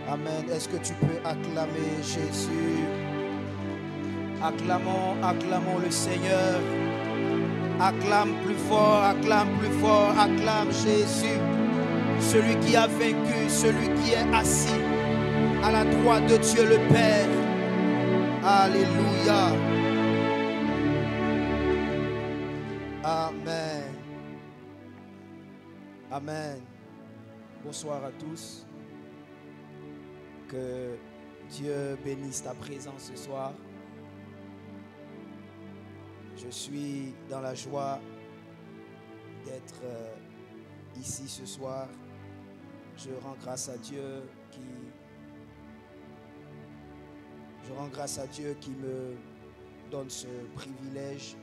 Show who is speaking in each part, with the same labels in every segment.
Speaker 1: Amen. Est-ce que tu peux acclamer Jésus? Acclamons le Seigneur. Acclame plus fort, acclame Jésus. Celui qui a vaincu, celui qui est assis à la droite de Dieu le Père. Alléluia. Amen. Amen. Bonsoir à tous. Que Dieu bénisse ta présence ce soir. Je suis dans la joie d'être ici ce soir. Je rends grâce à Dieu qui me donne ce privilège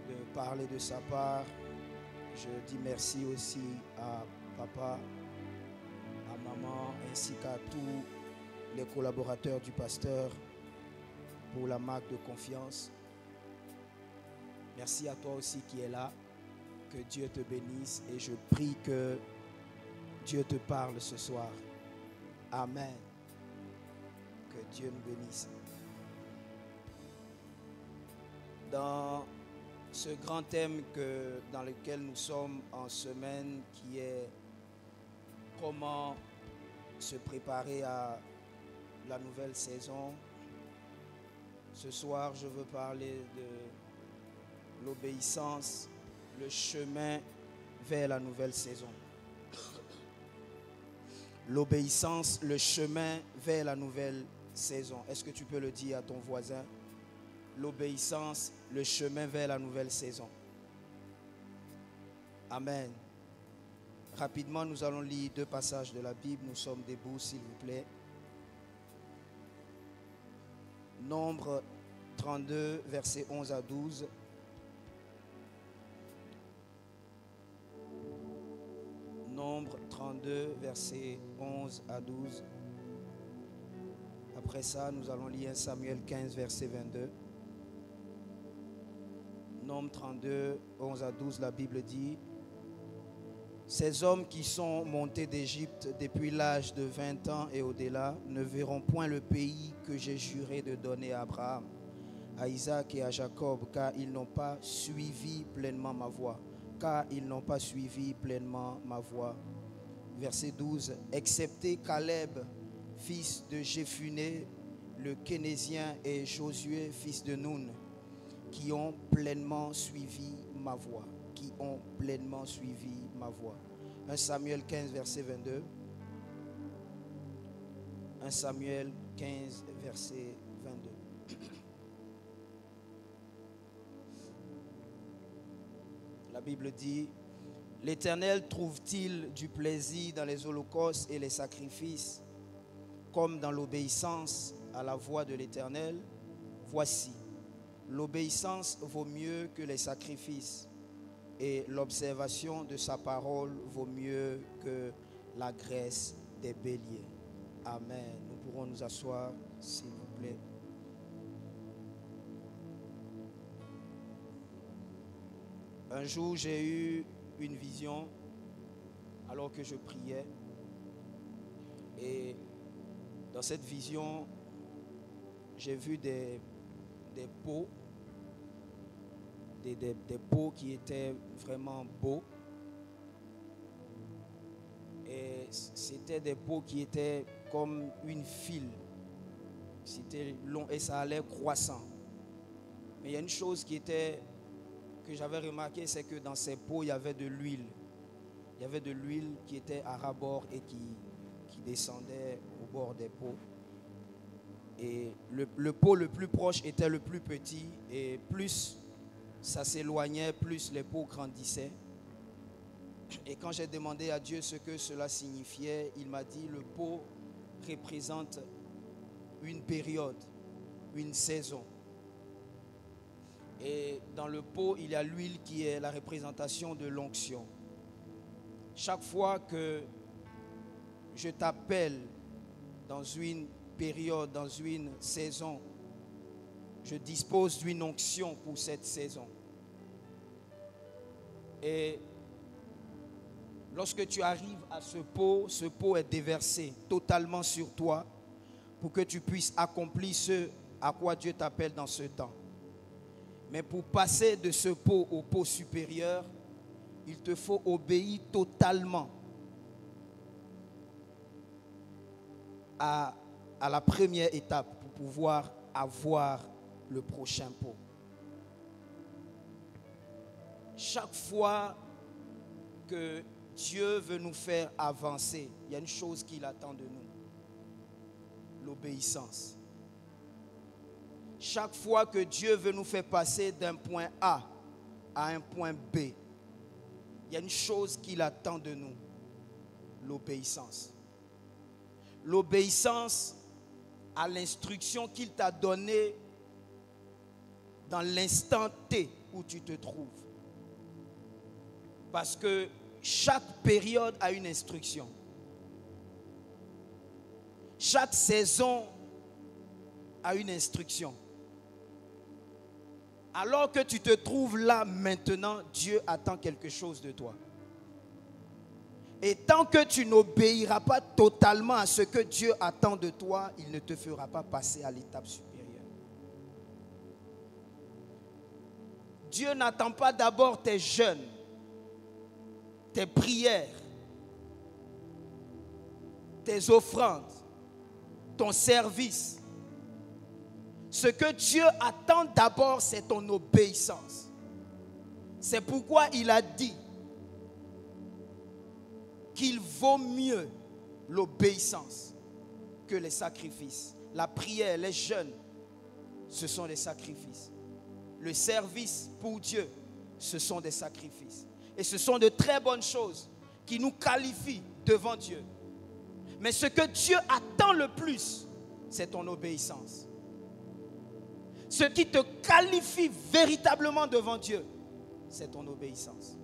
Speaker 1: de parler de sa part. Je dis merci aussi à papa, à maman, ainsi qu'à tous les collaborateurs du pasteur pour la marque de confiance. Merci à toi aussi qui es là. Que Dieu te bénisse et je prie que Dieu te parle ce soir. Amen. Que Dieu nous bénisse. Dans ce grand thème dans lequel nous sommes en semaine, qui est comment se préparer à la nouvelle saison, ce soir je veux parler de l'obéissance, le chemin vers la nouvelle saison. L'obéissance, le chemin vers la nouvelle saison. Est-ce que tu peux le dire à ton voisin? L'obéissance, le chemin vers la nouvelle saison. Amen. Rapidement, nous allons lire 2 passages de la Bible. Nous sommes debout, s'il vous plaît. Nombre 32, versets 11 à 12. Nombre 32, versets 11 à 12. Après ça, nous allons lire 1 Samuel 15, verset 22. Nombre 32, 11 à 12, la Bible dit: ces hommes qui sont montés d'Égypte depuis l'âge de 20 ans et au-delà ne verront point le pays que j'ai juré de donner à Abraham, à Isaac et à Jacob, car ils n'ont pas suivi pleinement ma voie. Verset 12. Excepté Caleb, fils de Jéphuné, le Kénésien, et Josué, fils de Nun, qui ont pleinement suivi ma voie. 1 Samuel 15, verset 22. 1 Samuel 15, verset 22. La Bible dit: l'Éternel trouve-t-il du plaisir dans les holocaustes et les sacrifices, comme dans l'obéissance à la voix de l'Éternel? Voici, l'obéissance vaut mieux que les sacrifices, et l'observation de sa parole vaut mieux que la graisse des béliers. Amen. Nous pourrons nous asseoir, s'il vous plaît. Un jour, j'ai eu une vision alors que je priais. Et dans cette vision, j'ai vu des pots, des pots qui étaient vraiment beaux. Et c'était des pots qui étaient comme une file. C'était long et ça allait croissant. Mais il y a une chose que j'avais remarqué, c'est que dans ces pots, il y avait de l'huile. Il y avait de l'huile qui était à ras-bord et qui descendait au bord des pots. Et le pot le plus proche était le plus petit, et plus ça s'éloignait, plus les pots grandissaient. Et quand j'ai demandé à Dieu ce que cela signifiait, il m'a dit: le pot représente une période, une saison. Et dans le pot, il y a l'huile qui est la représentation de l'onction. Chaque fois que je t'appelle dans une période, dans une saison, je dispose d'une onction pour cette saison. Et Lorsque tu arrives à ce pot est déversé totalement sur toi pour que tu puisses accomplir ce à quoi Dieu t'appelle dans ce temps. Mais pour passer de ce pot au pot supérieur, il te faut obéir totalement à la première étape pour pouvoir avoir le prochain pot. Chaque fois que Dieu veut nous faire avancer, il y a une chose qu'il attend de nous: l'obéissance. Chaque fois que Dieu veut nous faire passer d'un point A à un point B, il y a une chose qu'il attend de nous: l'obéissance. L'obéissance à l'instruction qu'il t'a donnée dans l'instant T où tu te trouves. Parce que chaque période a une instruction. Chaque saison a une instruction. Alors que tu te trouves là maintenant, Dieu attend quelque chose de toi. Et tant que tu n'obéiras pas totalement à ce que Dieu attend de toi, il ne te fera pas passer à l'étape supérieure. Dieu n'attend pas d'abord tes jeûnes, tes prières, tes offrandes, ton service. Ce que Dieu attend d'abord, c'est ton obéissance. C'est pourquoi il a dit qu'il vaut mieux l'obéissance que les sacrifices. La prière, les jeûnes, ce sont des sacrifices. Le service pour Dieu, ce sont des sacrifices. Et ce sont de très bonnes choses qui nous qualifient devant Dieu. Mais ce que Dieu attend le plus, c'est ton obéissance. Ce qui te qualifie véritablement devant Dieu, c'est ton obéissance.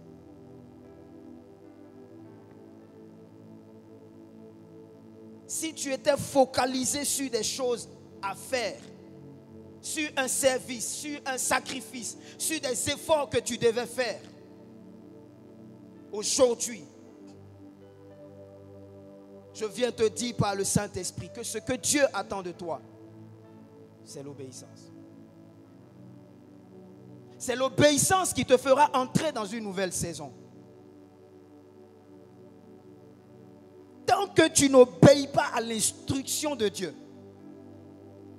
Speaker 1: Si tu étais focalisé sur des choses à faire, sur un service, sur un sacrifice, sur des efforts que tu devais faire, aujourd'hui, je viens te dire par le Saint-Esprit que ce que Dieu attend de toi, c'est l'obéissance. C'est l'obéissance qui te fera entrer dans une nouvelle saison. Tant que tu n'obéis pas à l'instruction de Dieu,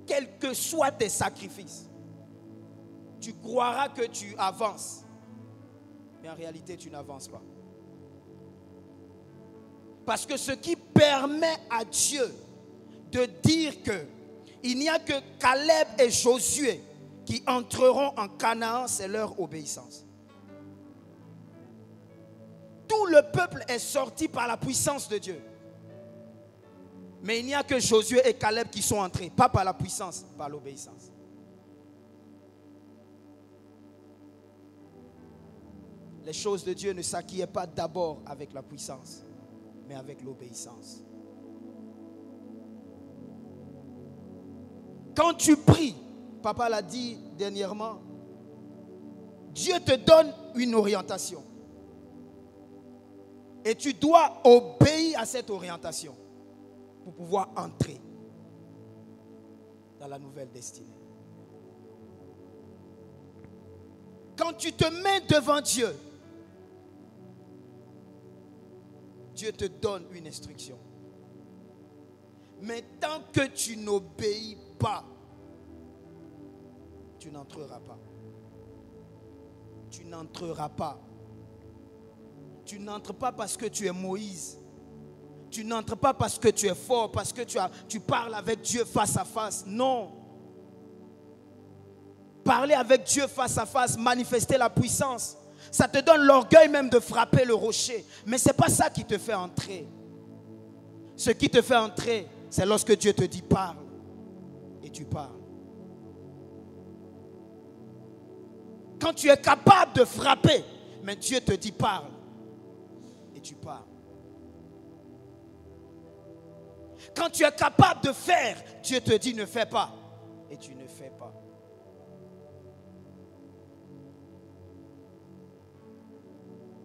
Speaker 1: quels que soient tes sacrifices, tu croiras que tu avances. Mais en réalité, tu n'avances pas. Parce que ce qui permet à Dieu de dire que il n'y a que Caleb et Josué qui entreront en Canaan, c'est leur obéissance. Tout le peuple est sorti par la puissance de Dieu. Mais il n'y a que Josué et Caleb qui sont entrés, pas par la puissance, par l'obéissance. Les choses de Dieu ne s'acquièrent pas d'abord avec la puissance, mais avec l'obéissance. Quand tu pries, papa l'a dit dernièrement, Dieu te donne une orientation. Et tu dois obéir à cette orientation pour pouvoir entrer dans la nouvelle destinée. Quand tu te mets devant Dieu, Dieu te donne une instruction. Mais tant que tu n'obéis pas, tu n'entreras pas. Tu n'entreras pas. Tu n'entres pas parce que tu es Moïse. Tu n'entres pas parce que tu es fort, parce que tu parles avec Dieu face à face. Non. Parler avec Dieu face à face, manifester la puissance, ça te donne l'orgueil même de frapper le rocher. Mais ce n'est pas ça qui te fait entrer. Ce qui te fait entrer, c'est lorsque Dieu te dit parle. Et tu parles. Quand tu es capable de frapper, mais Dieu te dit parle. Et tu parles. Quand tu es capable de faire, Dieu te dit ne fais pas. Et tu ne fais pas.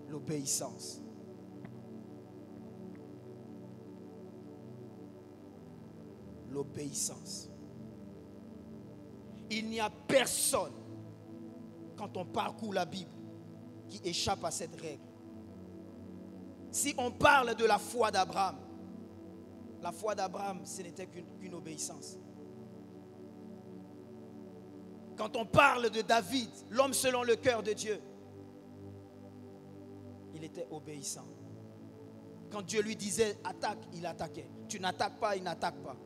Speaker 1: L'obéissance. l'obéissance. Il n'y a personne, quand on parcourt la Bible, qui échappe à cette règle. Si on parle de la foi d'Abraham, la foi d'Abraham, ce n'était qu'une obéissance. Quand on parle de David, l'homme selon le cœur de Dieu, il était obéissant. Quand Dieu lui disait attaque, il attaquait. Tu n'attaques pas, il n'attaque pas.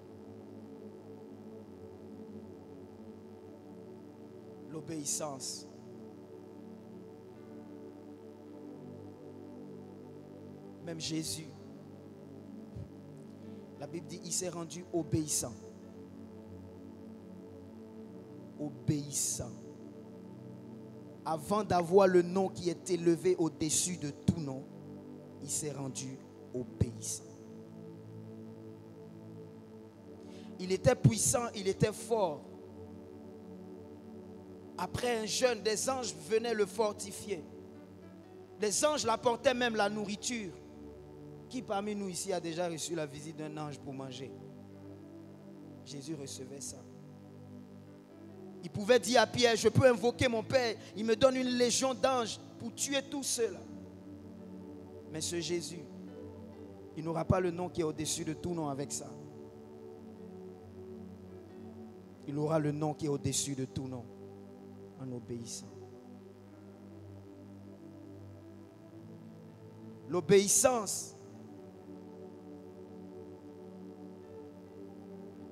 Speaker 1: L'obéissance. Même Jésus, la Bible dit, il s'est rendu obéissant. Obéissant. Avant d'avoir le nom qui est élevé au-dessus de tout nom, il s'est rendu obéissant. Il était puissant, il était fort. Après un jeûne, des anges venaient le fortifier. Des anges l'apportaient même la nourriture. Qui parmi nous ici a déjà reçu la visite d'un ange pour manger? Jésus recevait ça. Il pouvait dire à Pierre, je peux invoquer mon Père, il me donne une légion d'anges pour tuer tous ceux-là. Mais ce Jésus, il n'aura pas le nom qui est au-dessus de tout nom avec ça. Il aura le nom qui est au-dessus de tout nom en obéissant. L'obéissance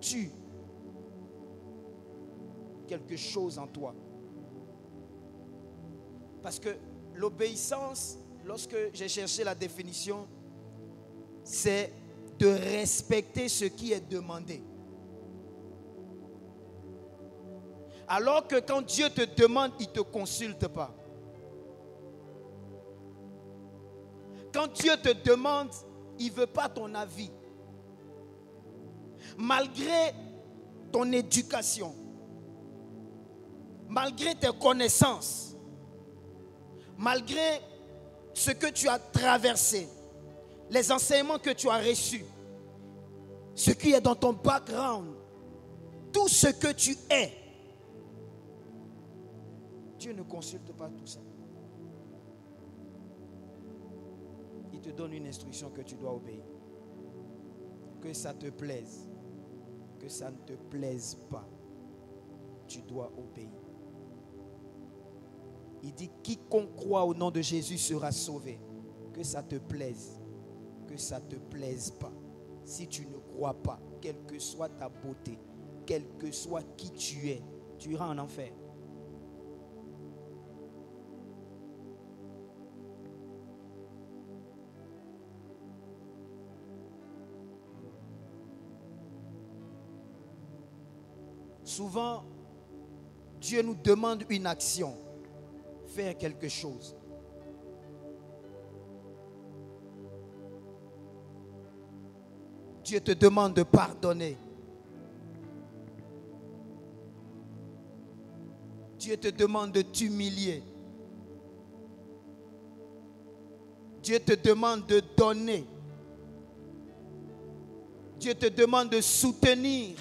Speaker 1: tue quelque chose en toi. Parce que l'obéissance, lorsque j'ai cherché la définition, c'est de respecter ce qui est demandé. Alors que quand Dieu te demande, il ne te consulte pas. Quand Dieu te demande, il ne veut pas ton avis. Malgré ton éducation, malgré tes connaissances, malgré ce que tu as traversé, les enseignements que tu as reçus, ce qui est dans ton background, tout ce que tu es, Dieu ne consulte pas tout ça. Il te donne une instruction que tu dois obéir. Que ça te plaise, que ça ne te plaise pas, tu dois obéir. Il dit, quiconque croit au nom de Jésus sera sauvé. Que ça te plaise, que ça ne te plaise pas. Si tu ne crois pas, quelle que soit ta beauté, quel que soit qui tu es, tu iras en enfer. Souvent, Dieu nous demande une action, faire quelque chose. Dieu te demande de pardonner. Dieu te demande de t'humilier. Dieu te demande de donner. Dieu te demande de soutenir.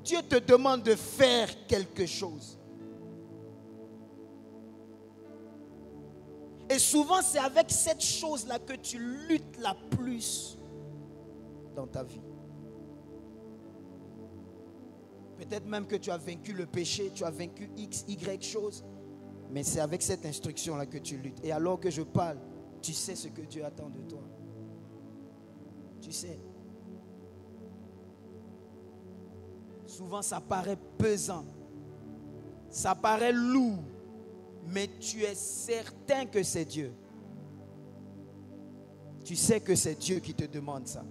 Speaker 1: Dieu te demande de faire quelque chose. Et souvent, c'est avec cette chose-là que tu luttes la plus dans ta vie. Peut-être même que tu as vaincu le péché, tu as vaincu X, Y chose, mais c'est avec cette instruction-là que tu luttes. Et alors que je parle, tu sais ce que Dieu attend de toi. Tu sais. Souvent, ça paraît pesant, ça paraît lourd, mais tu es certain que c'est Dieu. Tu sais que c'est Dieu qui te demande ça.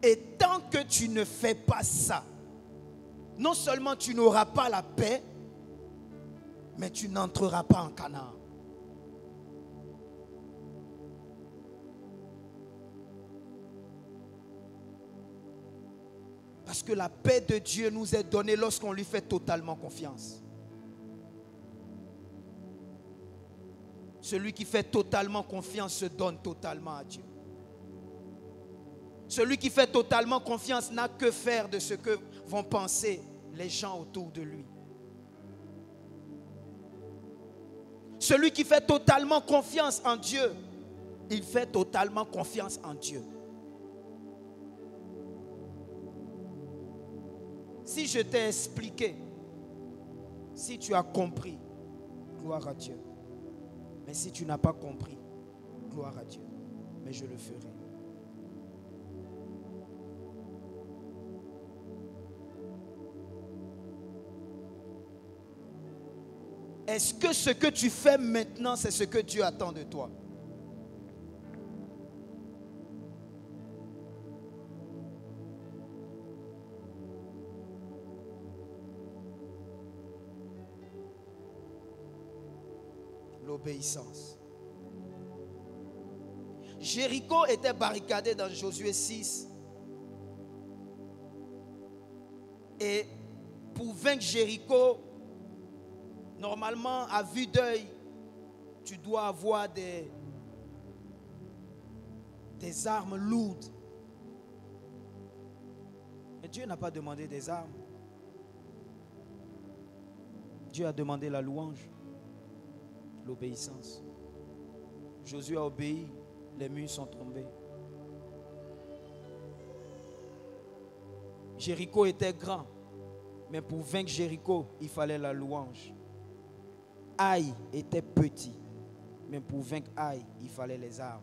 Speaker 1: Et tant que tu ne fais pas ça, non seulement tu n'auras pas la paix, mais tu n'entreras pas en Canaan. Parce que la paix de Dieu nous est donnée lorsqu'on lui fait totalement confiance. Celui qui fait totalement confiance se donne totalement à Dieu. Celui qui fait totalement confiance n'a que faire de ce que vont penser les gens autour de lui. Celui qui fait totalement confiance en Dieu, il fait totalement confiance en Dieu. Si je t'ai expliqué, si tu as compris, gloire à Dieu. Mais si tu n'as pas compris, gloire à Dieu. Mais je le ferai. Est-ce que ce que tu fais maintenant, c'est ce que Dieu attend de toi? L'obéissance. Jéricho était barricadé dans Josué 6. Et pour vaincre Jéricho, normalement, à vue d'œil, tu dois avoir des armes lourdes. Mais Dieu n'a pas demandé des armes. Dieu a demandé la louange, l'obéissance. Josué a obéi, les murs sont tombés. Jéricho était grand, mais pour vaincre Jéricho, il fallait la louange. Aïe était petit, mais pour vaincre Aïe, il fallait les armes,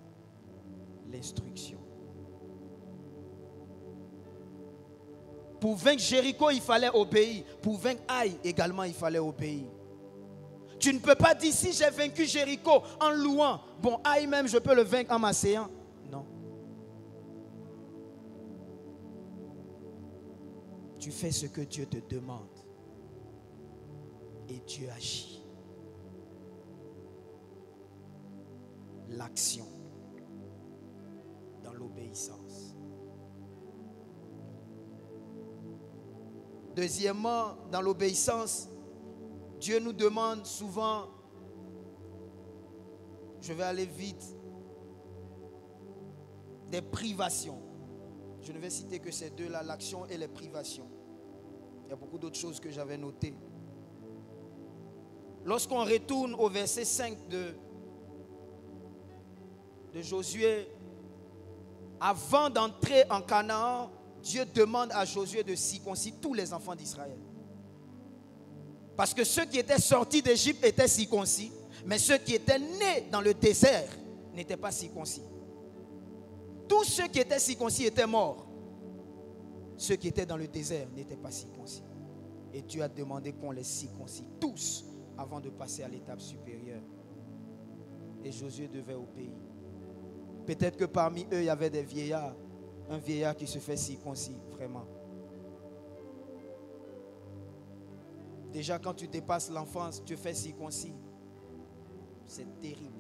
Speaker 1: l'instruction. Pour vaincre Jéricho, il fallait obéir. Pour vaincre Aïe, également, il fallait obéir. Tu ne peux pas dire, si j'ai vaincu Jéricho en louant, bon, Aïe même, je peux le vaincre en m'asseyant. Non. Tu fais ce que Dieu te demande. Et Dieu agit. L'action dans l'obéissance. Deuxièmement, dans l'obéissance, Dieu nous demande souvent, je vais aller vite, des privations. Je ne vais citer que ces deux-là, l'action et les privations. Il y a beaucoup d'autres choses que j'avais notées. Lorsqu'on retourne au verset 5 de Josué, avant d'entrer en Canaan, Dieu demande à Josué de circoncire tous les enfants d'Israël. Parce que ceux qui étaient sortis d'Égypte étaient circoncis, mais ceux qui étaient nés dans le désert n'étaient pas circoncis. Tous ceux qui étaient circoncis étaient morts. Ceux qui étaient dans le désert n'étaient pas circoncis. Et Dieu a demandé qu'on les circoncis tous avant de passer à l'étape supérieure. Et Josué devait obéir. Peut-être que parmi eux, il y avait des vieillards. Un vieillard qui se fait circoncis, vraiment. Déjà, quand tu dépasses l'enfance, tu fais circoncis. C'est terrible.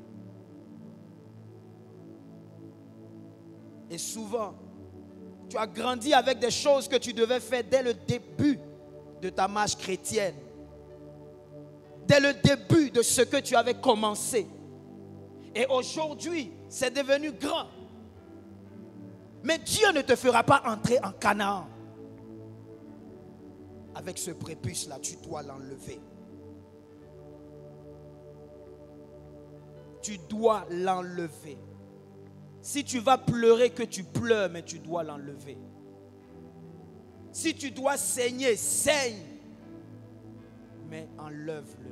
Speaker 1: Et souvent, tu as grandi avec des choses que tu devais faire dès le début de ta marche chrétienne. Dès le début de ce que tu avais commencé. Et aujourd'hui, c'est devenu grand. Mais Dieu ne te fera pas entrer en Canaan. Avec ce prépuce-là, tu dois l'enlever. Tu dois l'enlever. Si tu vas pleurer, que tu pleures, mais tu dois l'enlever. Si tu dois saigner, saigne. Mais enlève-le.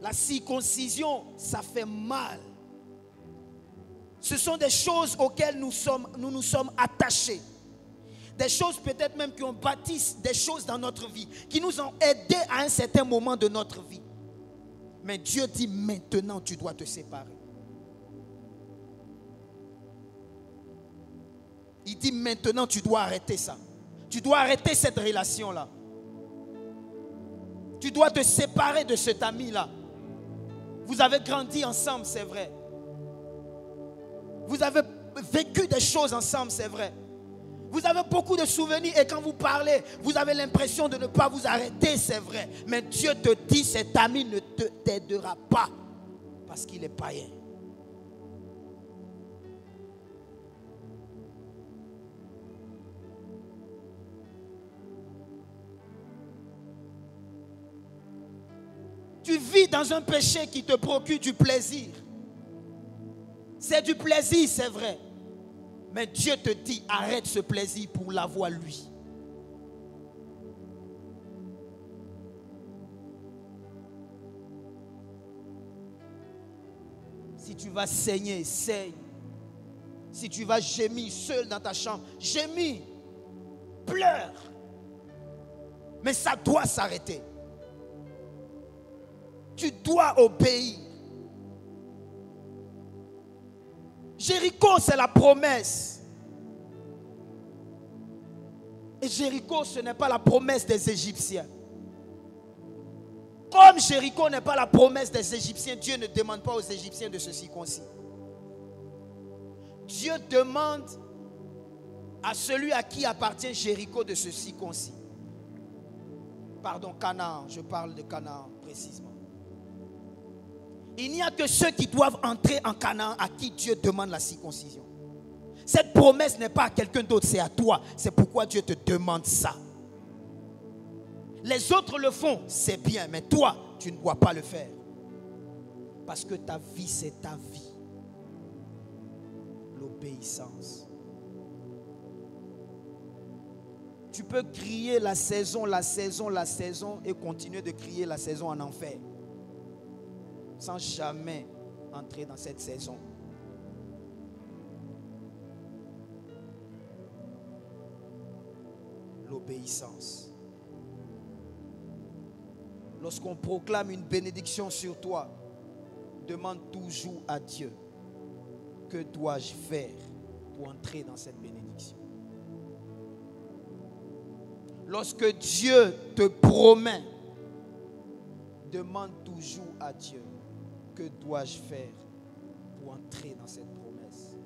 Speaker 1: La circoncision, ça fait mal. Ce sont des choses auxquelles nous nous sommes attachés. Des choses peut-être même qui ont bâti des choses dans notre vie, qui nous ont aidés à un certain moment de notre vie. Mais Dieu dit maintenant tu dois te séparer. Il dit maintenant tu dois arrêter ça. Tu dois arrêter cette relation-là. Tu dois te séparer de cet ami-là. Vous avez grandi ensemble, c'est vrai. Vous avez vécu des choses ensemble, c'est vrai.
Speaker 2: Vous avez beaucoup de souvenirs et quand vous parlez, vous avez l'impression de ne pas vous arrêter, c'est vrai. Mais Dieu te dit, cet ami ne t'aidera pas parce qu'il est païen. Tu vis dans un péché qui te procure du plaisir. C'est du plaisir, c'est vrai. Mais Dieu te dit, arrête ce plaisir pour l'avoir lui. Si tu vas saigner, saigne. Si tu vas gémir seul dans ta chambre, gémis, pleure. Mais ça doit s'arrêter. Tu dois obéir. Jéricho, c'est la promesse. Et Jéricho, ce n'est pas la promesse des Égyptiens. Comme Jéricho n'est pas la promesse des Égyptiens, Dieu ne demande pas aux Égyptiens de se circoncire. Dieu demande à celui à qui appartient Jéricho de se circoncire. Pardon, Canaan, je parle de Canaan précisément. Il n'y a que ceux qui doivent entrer en Canaan à qui Dieu demande la circoncision. Cette promesse n'est pas à quelqu'un d'autre, c'est à toi. C'est pourquoi Dieu te demande ça. Les autres le font, c'est bien, mais toi, tu ne dois pas le faire. Parce que ta vie, c'est ta vie. L'obéissance. Tu peux crier la saison, la saison, la saison et continuer de crier la saison en enfer. Sans jamais entrer dans cette saison. L'obéissance. Lorsqu'on proclame une bénédiction sur toi, demande toujours à Dieu, que dois-je faire pour entrer dans cette bénédiction? Lorsque Dieu te promet, demande toujours à Dieu, que dois-je faire pour entrer dans cette promesse?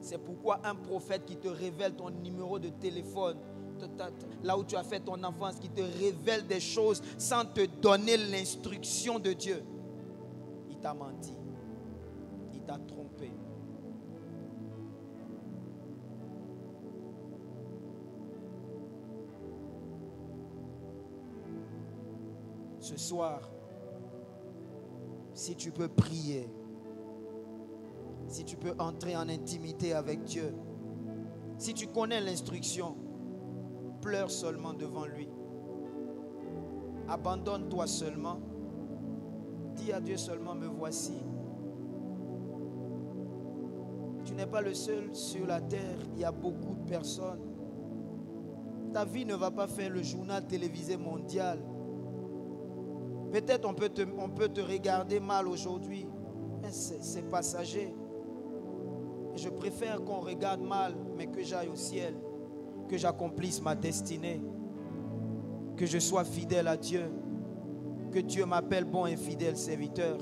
Speaker 2: C'est pourquoi un prophète qui te révèle ton numéro de téléphone, là où tu as fait ton enfance, qui te révèle des choses sans te donner l'instruction de Dieu, il t'a menti, il t'a trompé. Ce soir, si tu peux prier, si tu peux entrer en intimité avec Dieu, si tu connais l'instruction, pleure seulement devant lui. Abandonne-toi seulement. Dis à Dieu seulement, me voici. Tu n'es pas le seul sur la terre, il y a beaucoup de personnes. Ta vie ne va pas faire le journal télévisé mondial. Peut-être on peut te regarder mal aujourd'hui, mais c'est passager. Et je préfère qu'on regarde mal, mais que j'aille au ciel, que j'accomplisse ma destinée, que je sois fidèle à Dieu, que Dieu m'appelle bon et fidèle serviteur,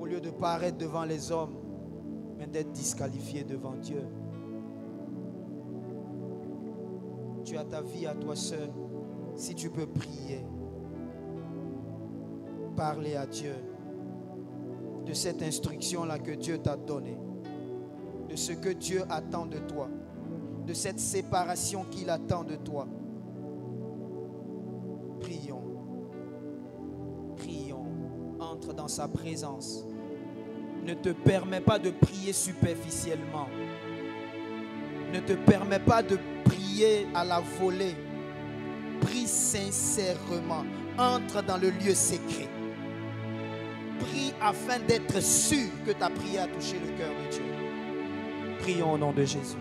Speaker 2: au lieu de paraître devant les hommes, mais d'être disqualifié devant Dieu. Tu as ta vie à toi seul. Si tu peux prier, parler à Dieu de cette instruction-là que Dieu t'a donnée, de ce que Dieu attend de toi, de cette séparation qu'il attend de toi. Prions. Prions. Entre dans sa présence. Ne te permets pas de prier superficiellement. Ne te permets pas de prier à la volée. Prie sincèrement. Entre dans le lieu secret. Prie afin d'être sûr que ta prière a touché le cœur de Dieu. Prions au nom de Jésus.